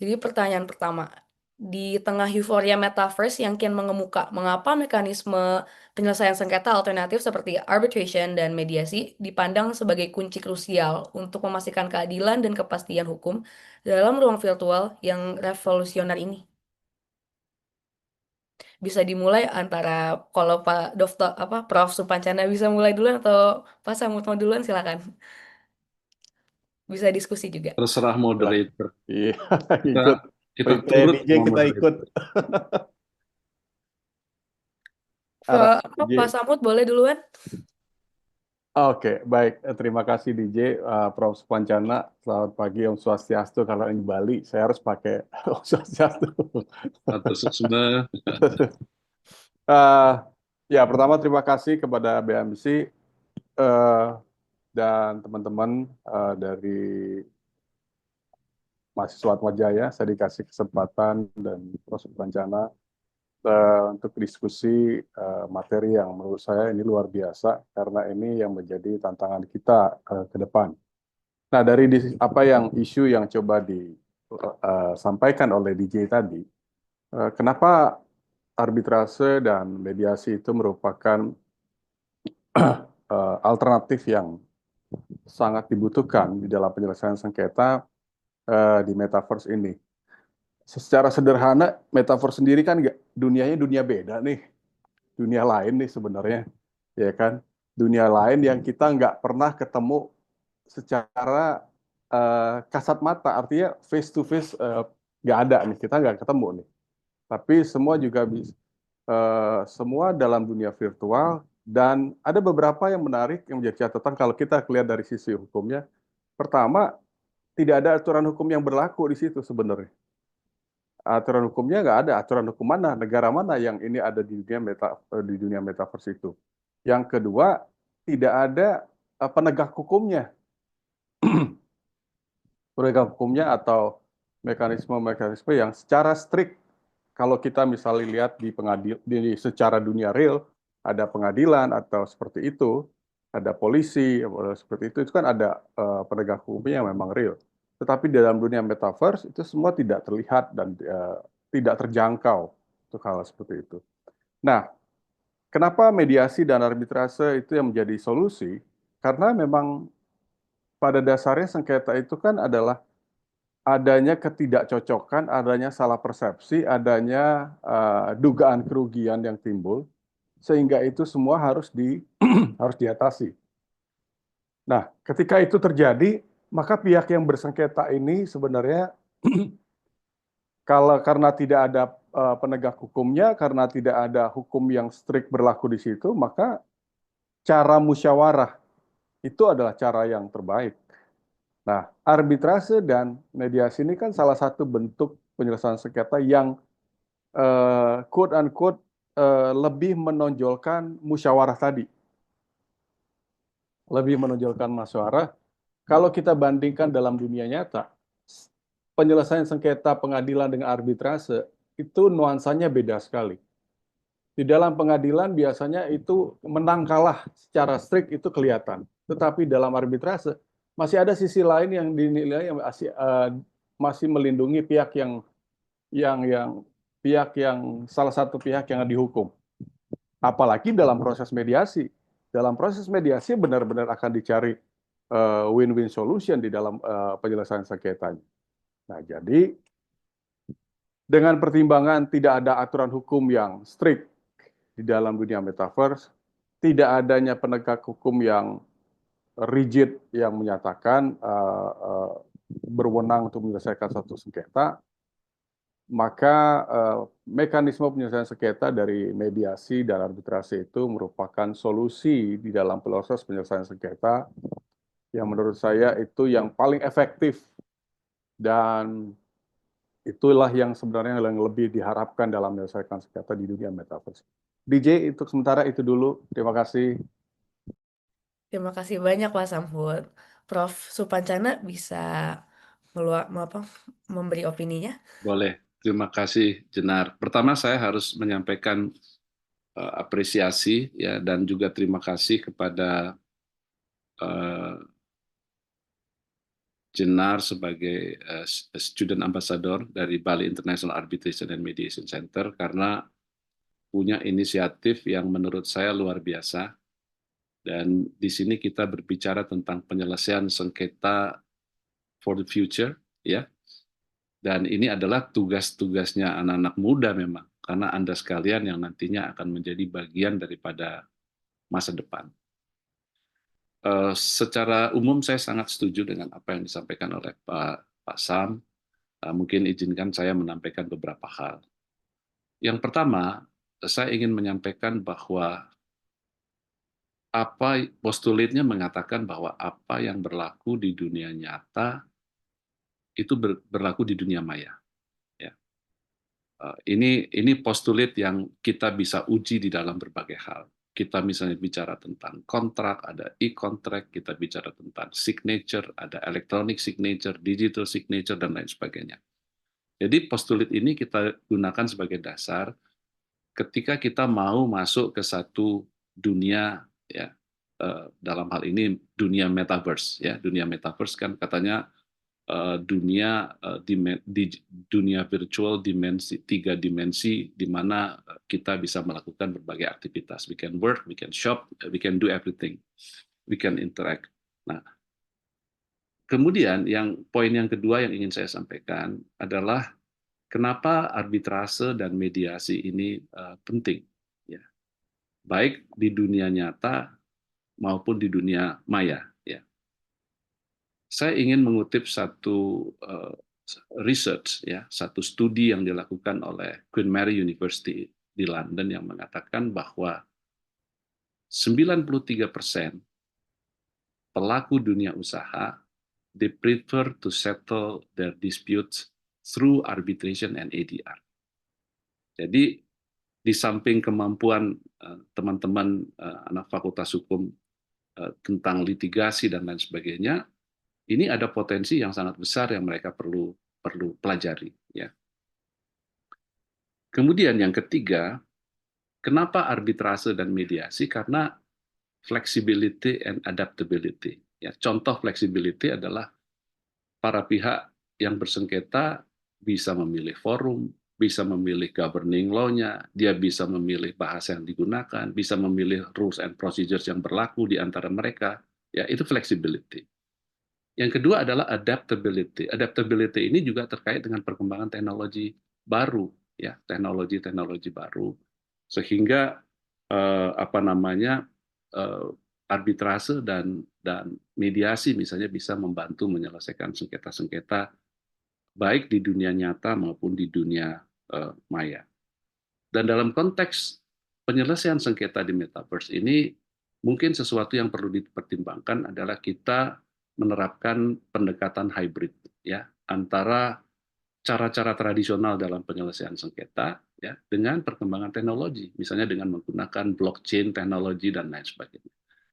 Jadi pertanyaan pertama, di tengah euforia metaverse yang kian mengemuka, mengapa mekanisme penyelesaian sengketa alternatif seperti arbitration dan mediasi dipandang sebagai kunci krusial untuk memastikan keadilan dan kepastian hukum dalam ruang virtual yang revolusioner ini? Bisa dimulai antara kalau Pak Dofto apa Prof Supancana bisa mulai duluan atau Pak Samud mau duluan silakan. Bisa diskusi juga. Terserah Lah, moderator. iya, Kita ikut kita perintah turut DJ sama kita ikut. moderator. Arah DJ. Pak Samud boleh duluan? Oke, baik. Terima kasih DJ, Prof. Pancana. Selamat pagi, Om Swastiastu. Kalau ini Bali, saya harus pakai Om Swastiastu. Atau semua. Eh, ya, pertama terima kasih kepada BMC dan teman-teman dari mahasiswa Atmajaya. Saya dikasih kesempatan dan Prof. Pancana untuk diskusi materi yang menurut saya ini luar biasa karena ini yang menjadi tantangan kita ke depan. Nah, dari apa yang isu yang coba disampaikan oleh DJ tadi, kenapa arbitrase dan mediasi itu merupakan alternatif yang sangat dibutuhkan di dalam penyelesaian sengketa di metaverse ini. Secara sederhana, metaverse sendiri kan dunianya dunia beda nih, dunia lain nih sebenarnya, ya kan? Dunia lain yang kita nggak pernah ketemu secara kasat mata, artinya face to face nggak ada nih, kita nggak ketemu nih. Tapi semua juga bisa, semua dalam dunia virtual dan ada beberapa yang menarik yang menjadi catatan kalau kita lihat dari sisi hukumnya. Pertama, tidak ada aturan hukum yang berlaku di situ sebenarnya. Aturan hukumnya nggak ada. Aturan hukum mana, negara mana yang ini ada di dunia metaverse itu. Yang kedua, tidak ada penegak hukumnya. Penegak hukumnya atau mekanisme-mekanisme yang secara strict kalau kita misalnya lihat secara dunia real ada pengadilan atau seperti itu, ada polisi seperti itu kan ada penegak hukumnya yang memang real. Tetapi dalam dunia metaverse itu semua tidak terlihat dan tidak terjangkau untuk hal seperti itu. Nah, kenapa mediasi dan arbitrase itu yang menjadi solusi? Karena memang pada dasarnya sengketa itu kan adalah adanya ketidakcocokan, adanya salah persepsi, adanya dugaan kerugian yang timbul, sehingga itu semua harus diatasi. Nah, ketika itu terjadi, maka pihak yang bersengketa ini sebenarnya kalau karena tidak ada penegak hukumnya, karena tidak ada hukum yang strict berlaku di situ, maka cara musyawarah itu adalah cara yang terbaik. Nah, arbitrase dan mediasi ini kan salah satu bentuk penyelesaian sengketa yang quote unquote lebih menonjolkan musyawarah tadi, lebih menonjolkan musyawarah. Kalau kita bandingkan dalam dunia nyata, penyelesaian sengketa pengadilan dengan arbitrase itu nuansanya beda sekali. Di dalam pengadilan biasanya itu menang kalah secara strict itu kelihatan, tetapi dalam arbitrase masih ada sisi lain yang dinilai yang masih melindungi yang pihak yang salah satu pihak yang dihukum. Apalagi dalam proses mediasi. Dalam proses mediasi benar-benar akan dicari win-win solution di dalam penyelesaian sengketanya. Nah, jadi dengan pertimbangan tidak ada aturan hukum yang strict di dalam dunia metaverse, tidak adanya penegak hukum yang rigid yang menyatakan berwenang untuk menyelesaikan satu sengketa, maka mekanisme penyelesaian sengketa dari mediasi dan arbitrase itu merupakan solusi di dalam proses penyelesaian sengketa yang menurut saya itu yang paling efektif dan itulah yang sebenarnya yang lebih diharapkan dalam menyelesaikan sengketa di dunia metaverse. DJ untuk sementara itu dulu. Terima kasih. Terima kasih banyak Pak Samhud. Prof Supancana bisa memberi opininya? Boleh. Terima kasih, Jenar. Pertama, saya harus menyampaikan apresiasi ya dan juga terima kasih kepada Jenar sebagai student ambassador dari Bali International Arbitration and Mediation Center karena punya inisiatif yang menurut saya luar biasa. Dan di sini kita berbicara tentang penyelesaian sengketa for the future, ya. Dan ini adalah tugas-tugasnya anak-anak muda memang, karena Anda sekalian yang nantinya akan menjadi bagian daripada masa depan. Secara umum saya sangat setuju dengan apa yang disampaikan oleh Pak Sam. Mungkin izinkan saya menyampaikan beberapa hal. Yang pertama, saya ingin menyampaikan bahwa postulatnya mengatakan bahwa apa yang berlaku di dunia nyata itu berlaku di dunia maya. Ya. Ini postulat yang kita bisa uji di dalam berbagai hal. Kita misalnya bicara tentang kontrak, ada e-contract, kita bicara tentang signature, ada electronic signature, digital signature, dan lain sebagainya. Jadi postulat ini kita gunakan sebagai dasar ketika kita mau masuk ke satu dunia, ya, dalam hal ini dunia metaverse. Ya, dunia metaverse kan katanya dunia dunia virtual tiga dimensi di mana kita bisa melakukan berbagai aktivitas. We can work, we can shop, we can do everything, we can interact. Nah, kemudian poin yang kedua yang ingin saya sampaikan adalah kenapa arbitrase dan mediasi ini penting, ya, baik di dunia nyata maupun di dunia maya. Saya ingin mengutip satu research, ya, satu studi yang dilakukan oleh Queen Mary University di London yang mengatakan bahwa 93% pelaku dunia usaha they prefer to settle their disputes through arbitration and ADR. Jadi di samping kemampuan teman-teman anak Fakultas Hukum tentang litigasi dan lain sebagainya, ini ada potensi yang sangat besar yang mereka perlu pelajari. Ya. Kemudian yang ketiga, kenapa arbitrase dan mediasi? Karena flexibility and adaptability. Ya, contoh flexibility adalah para pihak yang bersengketa bisa memilih forum, bisa memilih governing law-nya, dia bisa memilih bahasa yang digunakan, bisa memilih rules and procedures yang berlaku di antara mereka. Ya, itu flexibility. Yang kedua adalah adaptability. Adaptability ini juga terkait dengan perkembangan teknologi baru, ya, teknologi baru, sehingga arbitrase dan mediasi misalnya bisa membantu menyelesaikan sengketa-sengketa baik di dunia nyata maupun di dunia maya. Dan dalam konteks penyelesaian sengketa di metaverse ini, mungkin sesuatu yang perlu dipertimbangkan adalah kita menerapkan pendekatan hybrid, ya, antara cara-cara tradisional dalam penyelesaian sengketa, ya, dengan perkembangan teknologi, misalnya dengan menggunakan blockchain teknologi dan lain sebagainya.